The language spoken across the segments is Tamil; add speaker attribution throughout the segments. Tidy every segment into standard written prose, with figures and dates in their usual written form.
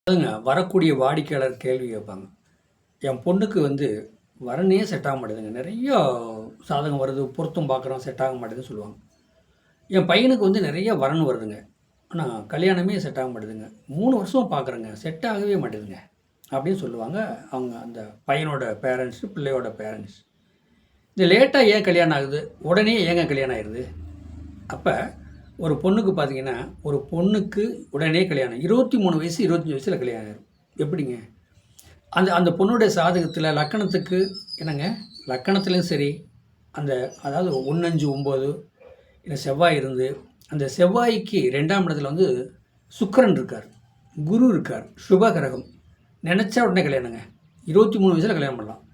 Speaker 1: அதுங்க வரக்கூடிய வாடிக்கையாளர் கேள்வி கேட்பாங்க. என் பொண்ணுக்கு வரனே செட் ஆக மாட்டேதுங்க. நிறைய சாதகம் வருது, பொருத்தம் பார்க்குறோம், செட் ஆக மாட்டேதுன்னு சொல்லுவாங்க. என் பையனுக்கு நிறைய வரன் வருதுங்க. ஆனால் கல்யாணமே செட் ஆக மாட்டேதுங்க. 3 வருஷம் பார்க்குறேங்க, செட் ஆகவே மாட்டேதுங்க அப்படின்னு சொல்லுவாங்க. அவங்க அந்த பையனோட பேரண்ட்ஸு, பிள்ளையோட பேரண்ட்ஸ். இந்த லேட்டாக ஏன் கல்யாணம் ஆகுது? உடனே ஏங்க கல்யாணம் ஆயிடுது? அப்போ ஒரு பொண்ணுக்கு பார்த்தீங்கன்னா, ஒரு பொண்ணுக்கு உடனே கல்யாணம் 23 வயசு 25 வயசில் கல்யாணம் ஆயிரும். எப்படிங்க? அந்த அந்த பொண்ணுடைய சாதகத்தில் லக்கணத்துக்கு என்னங்க, லக்கணத்துலேயும் சரி, அந்த அதாவது 1, 5, 9 இந்த செவ்வாய் இருந்து, அந்த செவ்வாய்க்கு 2ஆம் இடத்துல சுக்கிரன் இருக்கார், குரு இருக்கார், சுப கிரகம். நினச்சா உடனே கல்யாணங்க. 23 வயசில் கல்யாணம் பண்ணலாம்,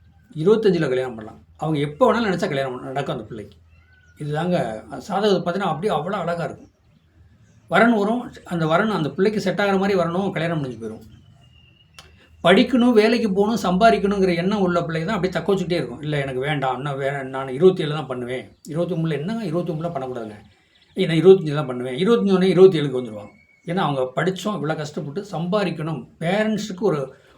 Speaker 1: 25ல் கல்யாணம் பண்ணலாம். அவங்க எப்போ வேணாலும் நினச்சா கல்யாணம் நடக்கும் அந்த பிள்ளைக்கு. இதுதாங்க சாதகத்தை பார்த்தீங்கன்னா அப்படியே அவ்வளோ அழகாக இருக்கும். வரன் வரும், அந்த வரன் அந்த பிள்ளைக்கு செட் ஆகிற மாதிரி வரணும், கல்யாணம் முடிஞ்சு போயிடும். படிக்கணும், வேலைக்கு போகணும், சம்பாதிக்கணுங்கிற எண்ணம் உள்ள பிள்ளைங்க தான் அப்படியே தக்க வச்சுக்கிட்டே இருக்கும். இல்லை எனக்கு வேண்டாம், இன்னும் நான் 27 தான் பண்ணுவேன். 23 என்னங்க 23 பண்ணக்கூடாதுங்க. நான் 25 தான் பண்ணுவேன். 25 27க்கு வந்துடுவாங்க. ஏன்னா அவங்க படித்தோம், இவ்வளோ கஷ்டப்பட்டு சம்பாதிக்கணும், பேரண்ட்ஸுக்கு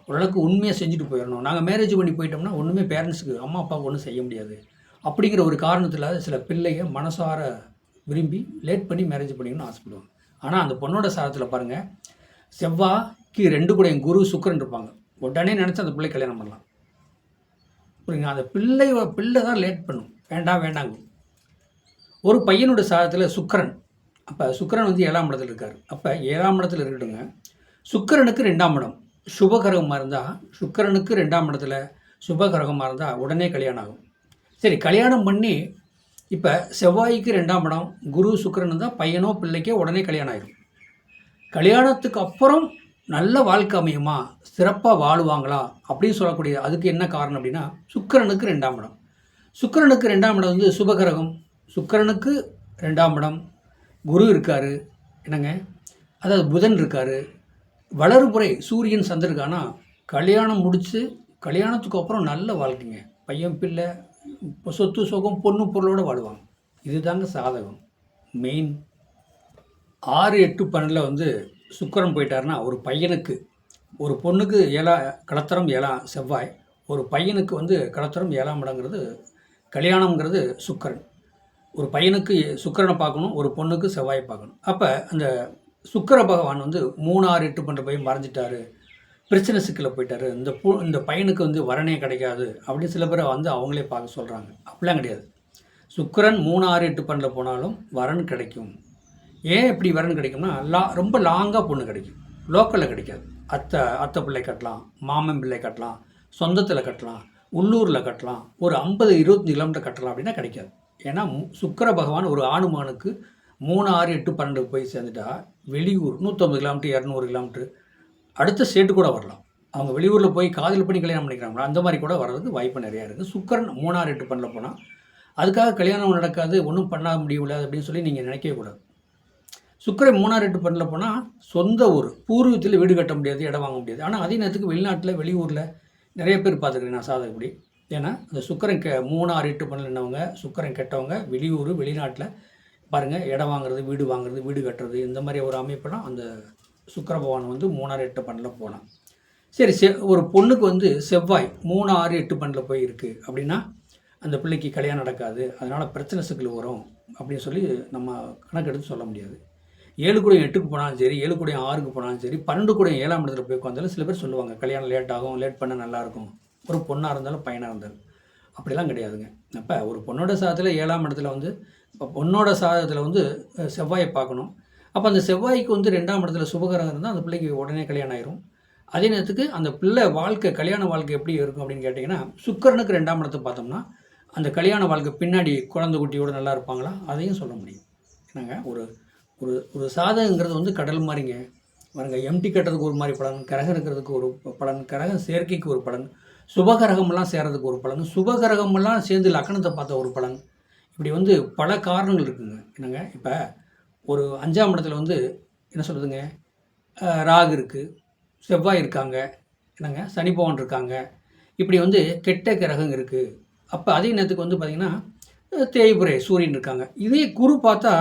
Speaker 1: ஓரளவுக்கு உண்மையாக செஞ்சுட்டு போயிடணும். நாங்கள் மேரேஜ் பண்ணி போயிட்டோம்னா ஒன்றுமே பேரண்ட்ஸுக்கு, அம்மா அப்பாவுக்கு ஒன்றும் செய்ய முடியாது அப்படிங்கிற ஒரு காரணத்தில் சில பிள்ளைங்க மனசார விரும்பி லேட் பண்ணி மேரேஜ் பண்ணிக்கணும்னு ஆசைப்படுவாங்க. ஆனால் அந்த பொண்ணோட சாதத்தில் பாருங்கள், செவ்வாய்க்கு 2 கூட குரு சுக்கிரன் இருப்பாங்க. உடனே நினச்சி அந்த பிள்ளை கல்யாணம் பண்ணலாம். புரியுங்க? அந்த பிள்ளை தான் லேட் பண்ணும், வேண்டாங்க. ஒரு பையனோட சாதத்தில் சுக்கிரன், அப்போ சுக்கிரன் 7ஆம் இடத்துல இருக்கார். அப்போ 7ஆம் இடத்துல இருக்கட்டுங்க, சுக்கிரனுக்கு 2ஆம் இடம் சுபகிரகமாக இருந்தால், சுக்கிரனுக்கு 2ஆம் இடத்துல சுபகிரகமாக இருந்தால் உடனே கல்யாணம் ஆகும். சரி, கல்யாணம் பண்ணி இப்போ செவ்வாய்க்கு 2ஆம் இடம் குரு சுக்கிரன் இருந்தால் பையனோ பிள்ளைக்கே உடனே கல்யாணம் ஆகிடும். கல்யாணத்துக்கு அப்புறம் நல்ல வாழ்க்கை அமையுமா, சிறப்பாக வாழுவாங்களா அப்படின்னு சொல்லக்கூடிய அதுக்கு என்ன காரணம் அப்படின்னா, சுக்கிரனுக்கு 2ஆம் இடம். சுக்கிரனுக்கு 2ஆம் இடம் சுபகிரகம். சுக்கிரனுக்கு 2ஆம் இடம் குரு இருக்கார், என்னங்க, அதாவது புதன் இருக்கார், வளர்புறை சூரியன் சந்திருக்கானா, கல்யாணம் முடித்து கல்யாணத்துக்கு அப்புறம் நல்ல வாழ்க்கைங்க. பையன் பிள்ளை சொத்து சுகம் பொண்ணு பொருளோடு வாழுவாங்க. இதுதாங்க சாதகம் மெயின். 6, 8, 12 சுக்கிரன் போயிட்டாருன்னா ஒரு பையனுக்கு, ஒரு பொண்ணுக்கு களத்திரம் 7ஆம் செவ்வாய், ஒரு பையனுக்கு களத்திரம் 7ஆம் இடங்கிறது கல்யாணம்ங்கிறது சுக்கிரன். ஒரு பையனுக்கு சுக்கிரனை பார்க்கணும், ஒரு பொண்ணுக்கு செவ்வாயை பார்க்கணும். அப்போ அந்த சுக்கிர பகவான் 3, 6, 8, 12 போய் மறைஞ்சிட்டாரு, பிரச்சனை சிக்கலில் போயிட்டாரு, இந்த பையனுக்கு வரனே கிடைக்காது அப்படின்னு சில பேர் அவங்களே பார்க்க சொல்கிறாங்க. அப்படிலாம் கிடையாது. சுக்கிரன் 3, 6, 8, 12 போனாலும் வரன் கிடைக்கும். ஏன் இப்படி வரன் கிடைக்கும்னா, ரொம்ப லாங்காக பொண்ணு கிடைக்கும், லோக்கலில் கிடைக்காது. அத்தை பிள்ளை கட்டலாம், மாமன் பிள்ளை கட்டலாம், சொந்தத்தில் கட்டலாம், உள்ளூரில் கட்டலாம், ஒரு 50, 25 கிலோமீட்டர் கட்டலாம் அப்படின்னா கிடைக்காது. ஏன்னா சுக்கிர பகவான் ஒரு ஆணுமானுக்கு 3, 6, 8, 12 போய் சேர்ந்துட்டா வெளியூர் 150 கிலோமீட்டர், 200 கிலோமீட்டர் அடுத்த ஸ்டேட்டு கூட வரலாம். அவங்க வெளியூரில் போய் காதல் பண்ணி கல்யாணம் பண்ணிக்கிறாங்களா, அந்த மாதிரி கூட வர்றதுக்கு வாய்ப்பு நிறையா இருக்குது. சுக்கிரன் 3, 6, 8, 12 போனால் அதுக்காக கல்யாணம் நடக்காது, ஒன்றும் பண்ண முடியல அப்படின்னு சொல்லி நீங்கள் நினைக்கவே கூடாது. சுக்கிரன் 3, 6, 8, 12 போனால் சொந்த ஊர் பூர்வீகத்தில் வீடு கட்ட முடியாது, இடம் வாங்க முடியாது. ஆனால் அதே நேரத்துக்கு வெளிநாட்டில் வெளியூரில் நிறைய பேர் பார்த்துருக்கேன் நான் சாதகப்படி. ஏன்னா அந்த சுக்கிரன் 3, 6, 8, 12 சுக்கிரன் கெட்டவங்க வெளியூர் வெளிநாட்டில் பாருங்கள், இடம் வாங்குறது, வீடு கட்டுறது, இந்த மாதிரி ஒரு அமைப்பெல்லாம் அந்த சுக்கிர பகவான் 3, 6, 8, 12 போனான். சரி, ஒரு பொண்ணுக்கு செவ்வாய் 3, 6, 8, 12 போய் இருக்குது அப்படின்னா அந்த பிள்ளைக்கு கல்யாணம் நடக்காது, அதனால் பிரச்சனை சிக்கல் வரும் அப்படின்னு சொல்லி நம்ம கணக்கெடுத்து சொல்ல முடியாது. 7 கூட 8க்கு போனாலும் சரி, 7 கூட 6க்கு போனாலும் சரி, 12 கூட 7ஆம் இடத்துல போய் உட்காந்தாலும் சில பேர் சொல்லுவாங்க கல்யாணம் லேட் ஆகும், லேட் பண்ண நல்லாயிருக்கும், ஒரு பொண்ணாக இருந்தாலும் பையனாக இருந்தாலும். அப்படிலாம் கிடையாதுங்க. அப்போ ஒரு பொண்ணோட சாதத்தில் 7ஆம் இடத்துல இப்போ பொண்ணோட சாதத்தில் செவ்வாயை பார்க்கணும். அப்போ அந்த செவ்வாய்க்கு 2ஆம் இடத்துல சுபகிரகம் இருந்தால் அந்த பிள்ளைக்கு உடனே கல்யாணம் ஆயிரும். அதே நேரத்துக்கு அந்த பிள்ளை வாழ்க்கை, கல்யாண வாழ்க்கை எப்படி இருக்கும் அப்படின்னு கேட்டிங்கன்னா, சுக்கிரனுக்கு 2ஆம் இடத்தை பார்த்தோம்னா அந்த கல்யாண வாழ்க்கை பின்னாடி குழந்தை குட்டியோடு நல்லா இருப்பாங்களா, அதையும் சொல்ல முடியும். என்னங்க, ஒரு ஒரு ஒரு சாதகங்கிறது கடல் மாதிரிங்க. பாருங்க, எம்டி கட்டுறதுக்கு ஒரு மாதிரி பலன், கிரகம் இருக்கிறதுக்கு ஒரு பலன், கிரகம் சேர்க்கைக்கு ஒரு பலன், சுபகிரகமெல்லாம் சேர்றதுக்கு ஒரு பலன், சுபகிரகமெல்லாம் சேர்ந்து லக்கணத்தை பார்த்த ஒரு பலன். இப்படி பல காரணங்கள் இருக்குங்க. என்னங்க, இப்போ ஒரு 5ஆம் இடத்துல என்ன சொல்கிறதுங்க, ராகு இருக்குது, செவ்வாய் இருக்காங்க, என்னங்க, சனி பகவான் இருக்காங்க, இப்படி கெட்ட கிரகம் இருக்குது. அப்போ அதே நேரத்துக்கு பார்த்திங்கன்னா தேய்புரை சூரியன் இருக்காங்க. இதே குரு பார்த்தா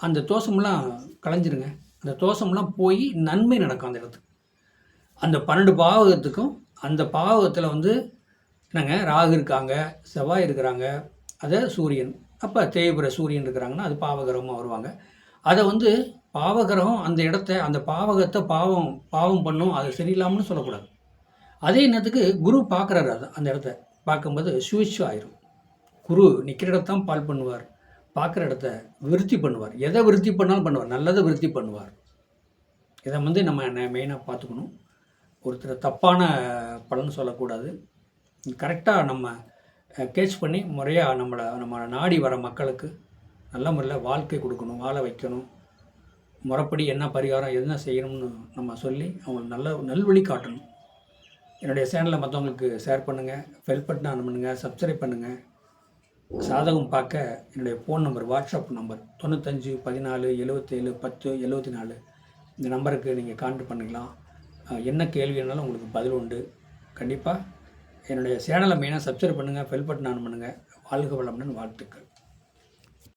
Speaker 1: அந்த தோஷமெல்லாம் கலைஞ்சிருங்க, அந்த தோஷமெல்லாம் போய் நன்மை நடக்கும் அந்த இடத்துக்கு. அந்த 12 பாவகத்துக்கும் அந்த பாவகத்தில் வந்து என்னங்க ராகு இருக்காங்க, செவ்வாய் இருக்கிறாங்க, அது சூரியன். அப்போ தேய்பிர சூரியன் இருக்கிறாங்கன்னா அது பாவகிரகமாக வருவாங்க. அதை வந்து பாவகிரகம் அந்த இடத்த அந்த பாவகத்தை பாவம் பாவம் பண்ணும், அது சரியில்லாமல்னு சொல்லக்கூடாது. அதே நேரத்துக்கு குரு பார்க்குறாரு அதை அந்த இடத்த பார்க்கும்போது சுவிட்ச் ஆயிரும். குரு நிற்கிற இடத்தான் பால் பண்ணுவார், பார்க்குற இடத்த விருத்தி பண்ணுவார். எதை விருத்தி பண்ணாலும் பண்ணுவார், நல்லதை விருத்தி பண்ணுவார். இதை வந்து நம்ம மெயினாக பார்த்துக்கணும். ஒருத்தர் தப்பான பலன் சொல்லக்கூடாது. கரெக்டாக நம்ம கேட்ச் பண்ணி முறையாக நம்ம நாடி வர மக்களுக்கு நல்ல முறையில் வாழ்க்கை கொடுக்கணும், வாழ வைக்கணும். முறைப்படி என்ன பரிகாரம் என்ன செய்யணும்னு நம்ம சொல்லி அவங்களுக்கு நல்வழி காட்டணும். என்னுடைய சேனலை மற்றவங்களுக்கு ஷேர் பண்ணுங்கள், பெல் பட்டன் ஆன் பண்ணுங்கள், சப்ஸ்கிரைப் பண்ணுங்கள். சாதகம் பார்க்க என்னுடைய ஃபோன் நம்பர், வாட்ஸ்அப் நம்பர் 95 14 77 10 74. இந்த நம்பருக்கு நீங்கள் கான்டாக்ட் பண்ணிக்கலாம். என்ன கேள்வினாலும் உங்களுக்கு பதில் உண்டு. கண்டிப்பாக என்னுடைய சேனலை மெயினாக சப்ஸ்கிரைப் பண்ணுங்கள், பெல் பட்டன் ஆன் பண்ணுங்கள். வாழ்க வளமுடன், வாழ்த்துக்கள்.